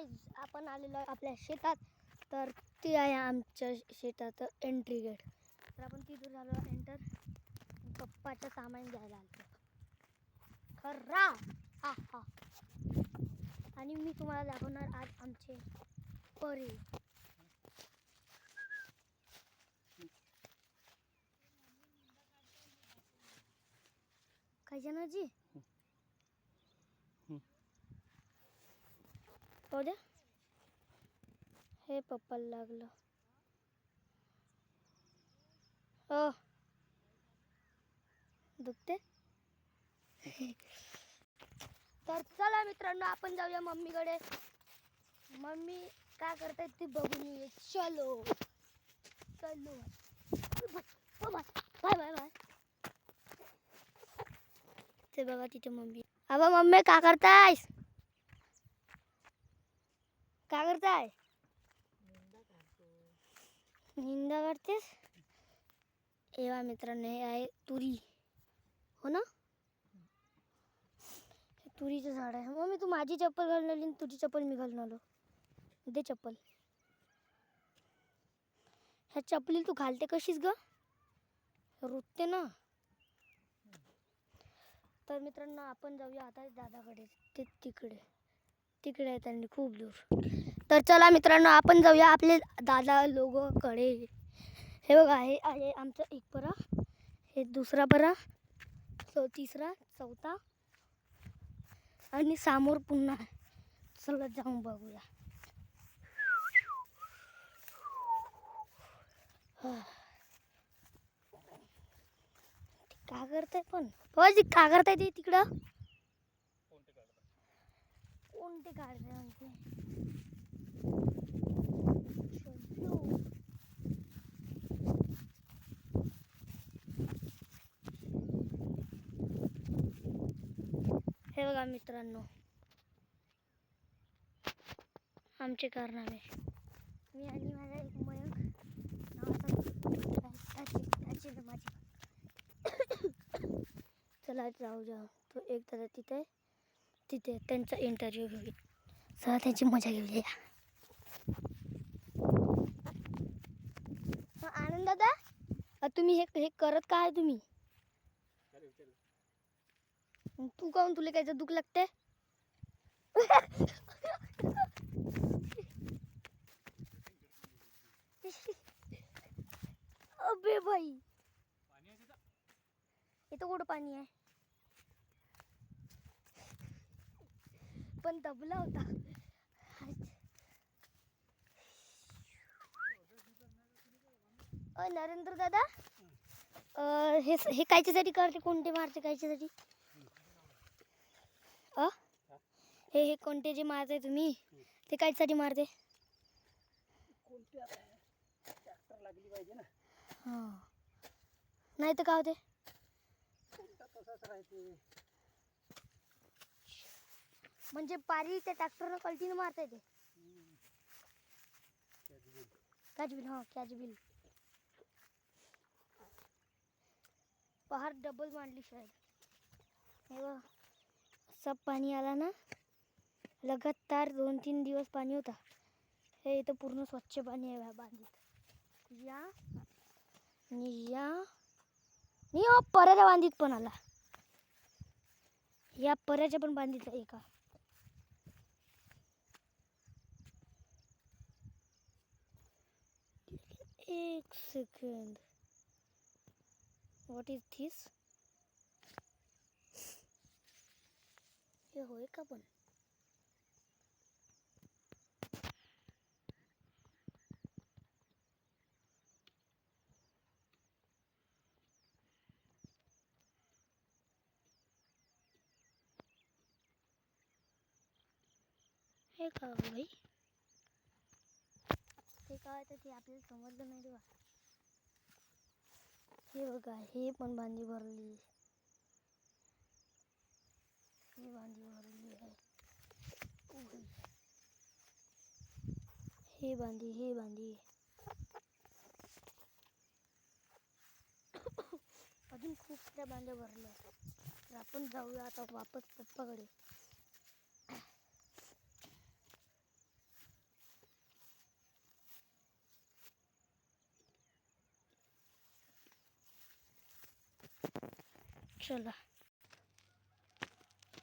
Guys आपण आलेलो आहे आपल्या शेतात. तर ती आहे आमच्या शेतात एंट्री गेट. तर आपण तिथून झालो एंटर. पप्पाचं सामान घ्यायला आलो खरा. हा हा. आणि मी तुम्हाला दाखवणार आज आमचे परी. काय जी हो द्या. हे पप्पाला लागलं. हो. दुखते. तर चला मित्रांनो आपण जाऊया मम्मीकडे. मम्मी काय करतायत ते बघून येऊया. चलो चलो. Bye bye bye. ते बघा तिथे मम्मी. अबा मम्मी काय करतायस? काय करताय? निंदा करतेस? एवा मित्रांनो हे आहे तुरी. हो ना? हे तुरीचं झाड आहे. मम्मी तू माझी चप्पल घालून आली आणि तुझी चप्पल मी घालून आलो. दे चप्पल. ह्या चप्पली तू घालते कशीच ग? रुतते ना. तर मित्रांनो आपण जाऊया आता दादाकडे. ते तिकडे आहे त्यांनी खूप दूर. तर चला मित्रांनो आपण जाऊया आपले दादा लोगोकडे. हे बघा हे आहे आमचं एक परा. हे दुसरा परा. तिसरा चौथा आणि समोर पुन्हा. चला जाऊन बघूया. काय करताय पण? जी काय करताय ते तिकडं? कोणते काढते म्हणते? हे बघा मित्रांनो आमचे कारनामे. मी आणि माझा एक मयंक नावाचा माझी. चला जाऊ. तो एक दादा तिथे त्यांचा इंटरव्ह्यू घेऊ. चला त्याची मजा घेऊया. आनंद दादा तुम्ही हे करत काय तुम्ही? तू काऊन तुला काय दुःख लागते? अबे भाई इथं कुठं पाणी आहे? पण दबला होता. नरेंद्र दादा हे कायच्यासाठी करते? कोणते मारते कायच्यासाठी? हे कोणते जे मारताय तुम्ही ते कायच्यासाठी मारते? ट्रॅक्टर लागली पाहिजे ना. नाही तर काय होते? म्हणजे पारी त्या ट्रॅक्टरनं कल्टीने मारता येते. कॅचबिल. हा कॅचबिल. पहाड डबल मारली शायद. हे बघ सब पाणी आला ना. लगातार 2-3 दिवस पाणी होता. हे इथं पूर्ण स्वच्छ पाणी आहे बांधीत. या पराच्या बांधीत पण आला. या पराच्या पण बांधीत आहे एका. एक सेकंड. What is this? हे होय का पण? हे का भाई? ते काय तर ते आपल्याला समजलं नाही तेव्हा. हे बघा हे पण बांधी भरली. हे बांधी भरली आहे. हे बांधी अजून खूप साऱ्या बांध्या भरल्या. तर आपण जाऊया आता वापस पप्पाकडे. चला.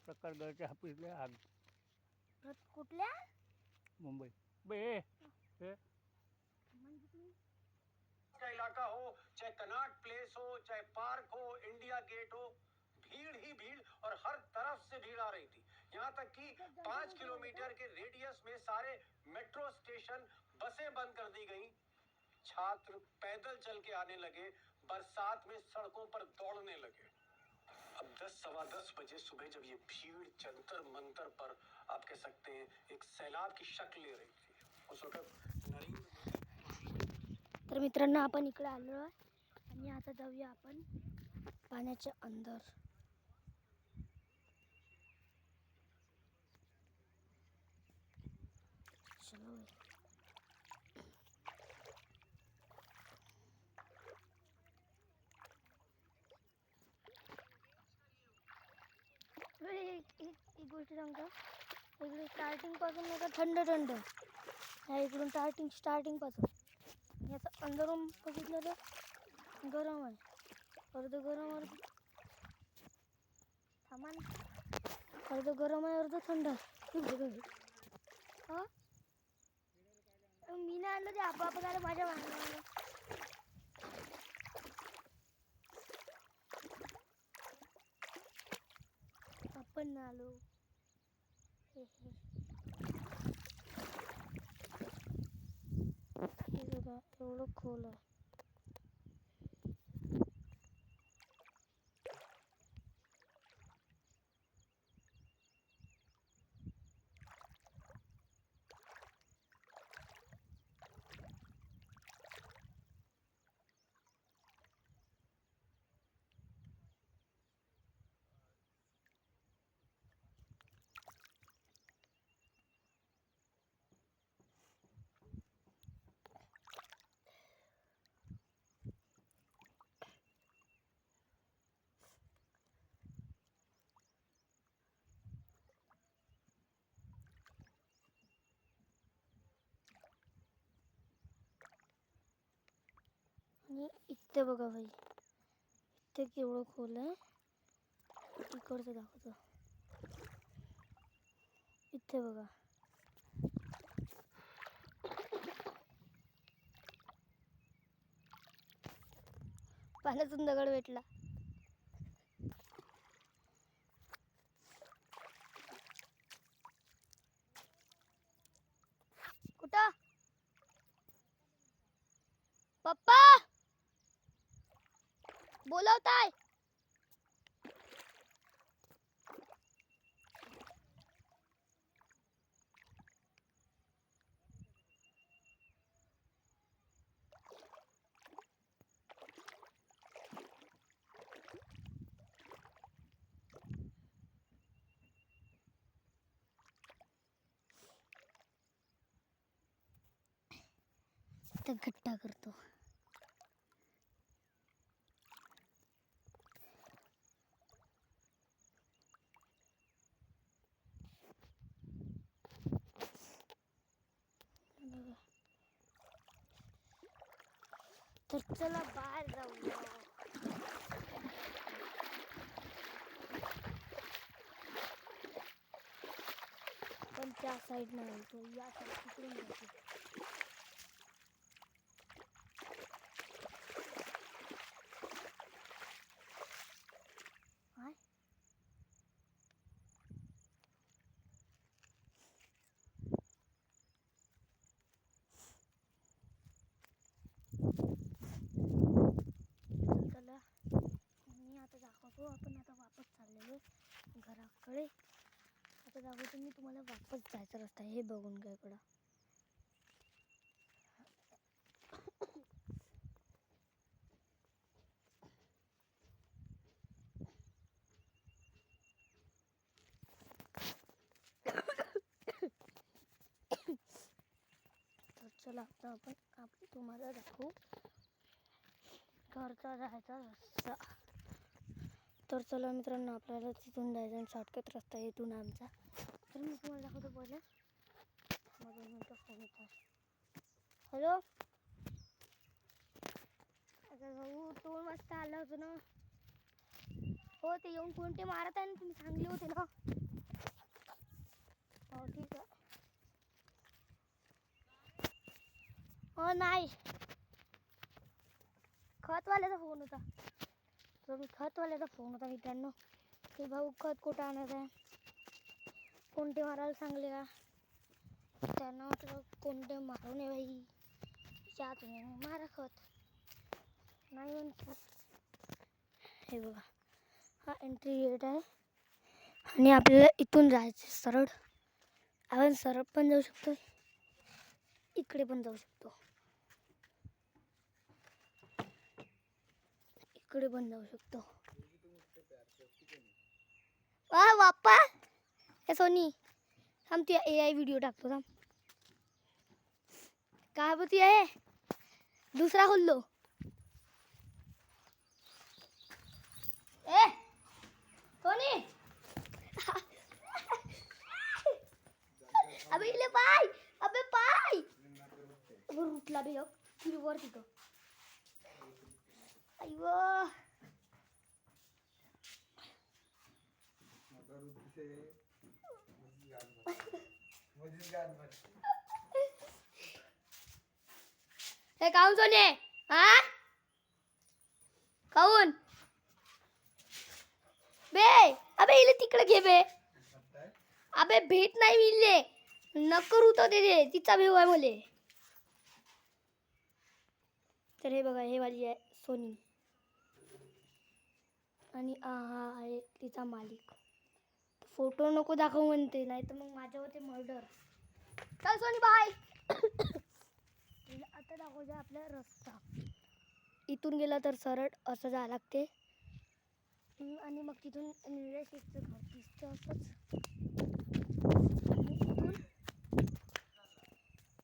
प्रकारगडच्या हापीसला आग. कुठल्या? मुंबई. बे का इलाका हो, चाहे कनॉट प्लेस हो, चाहे पार्क हो, इंडिया गेट हो, भीड़ ही भीड़ और हर तरफ से भीड़ आ रही थी. यहाँ तक कि 5 किलोमीटर के रेडियस में सारे मेट्रो स्टेशन, बसें बंद कर दी गई. छात्र पैदल चल के आने लगे, बरसात में सड़कों पर दौड़ने लगे. अब 10-10:15 बजे सुबह जब ये भीड़ जंतर मंतर पर आप कह सकते हैं एक सैलाब की शक्ल ले रही थी, उस वक्त नरेंद्र तर मित्रांनो आपण इकडे आलो आहे आणि आता जाऊया आपण पाण्याच्या अंदर. चलो एक गोष्ट सांगतो, इकडे स्टार्टिंग पासून नाही का थंड थंड ह्या इकडून स्टार्टिंग पासून याचं अंदरून बघितलं तर गरम आहे. अर्ध गरम अर्ध सामान, अर्ध गरम आहे अर्ध थंड आहे. हा मी नाही आणलं ते आपोआप आलं माझ्या वाहनाला. आपण आलो. हे बघा एवढं खोल आहे. आणि इथे बघा भाई, इथे केवढं खोल आहे. इकडचं दाखवतो. इथे बघा पाण्यातून दगड भेटला. कुठं पप्पा बोलवताय? गट्टा करतो. तर चला बाहेर जाऊया. पण त्या साईड नाही, तो या साईड तिकडून जातो. चला मी आता दाखवतो. आपण आता वापस चाललेलो घराकडे. आता दाखवतो मी तुम्हाला वापस जायचा रस्ता. हे बघून घ्या इकडं. तर चला आता आपण तुम्हाला दाखवू घरचा जायचा रस्ता. तर चला मित्रांनो, आपल्याला तिथून जायचं शॉर्टकट रस्ता इथून आमचा. तर मी तुम्हाला दाखवतो पहिले. माझा मिनिटं फोन येत आहे. हॅलो, आता भाऊ 2 वाजता आला होतो ना. हो ते येऊन कोणते मारत आहे ना, तुम्ही सांगले होते ना. हो ठीक आहे. हो नाही, खतवाल्याचा फोन होता. तो मी खतवाल्याचा फोन होता मित्रांनो. की भाऊ खत कुठं आणत आहे, कोणते मारायला सांगले का. त्यांना म्हटलं कोणते मारू नये बाई, या तुम्ही मारा खत. नाही म्हणतो. हे बघा हा एंट्री गेट आहे आणि आपल्याला इथून जायचं सरळ. आपण सरळ पण जाऊ शकतो, इकडे पण जाऊ शकतो, इकडे पण जाऊ शकतो. वा बाप्पा, हे सोनी थांब, तू AI व्हिडिओ टाकतो थांब. काय बोलती आहे, दुसरा खोललो. ए सोनी, अबे इले पाय, अबे पाय रुटला बे वर तिथं. अय्यो हे काऊन सोने, हा काऊन बे, अबे इले तिकडे घे बे. अबे भेट नाही मिळले, नकर होतं ते, तिचा भेव आहे मले. तर हे बघा, हे वाली आहे सोनी आणि हा आहे तिचा मालिक. फोटो नको दाखवू म्हणते, नाही तर मग माझ्या होते मर्डर. चल सोनी बाय. आता दाखवूया आपला रस्ता. इथून गेला तर सरळ असं जायला लागते आणि मग तिथून निळ्या शेतचं घर दिसतं असंच.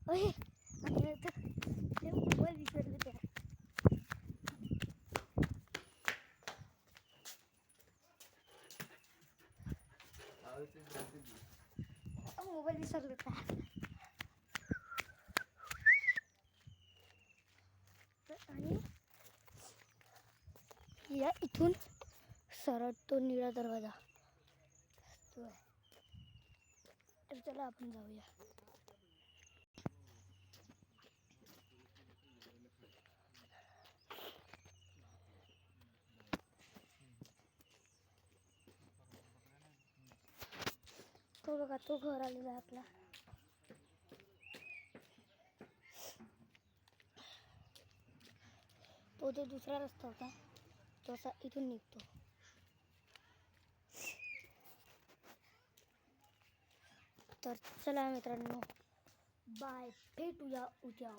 आणि मोबाईल विसरले त्या. मोबाईल विसरले त्या. आणि या इथून सरळ तो निळा दरवाजा तो आहे. तर चला आपण जाऊया. तो बघा, तो घर आलेला आहे आपला. तो जो दुसरा रस्ता होता तो असा इथून निघतो. तर चला मित्रांनो, बाय, भेटूया उद्या.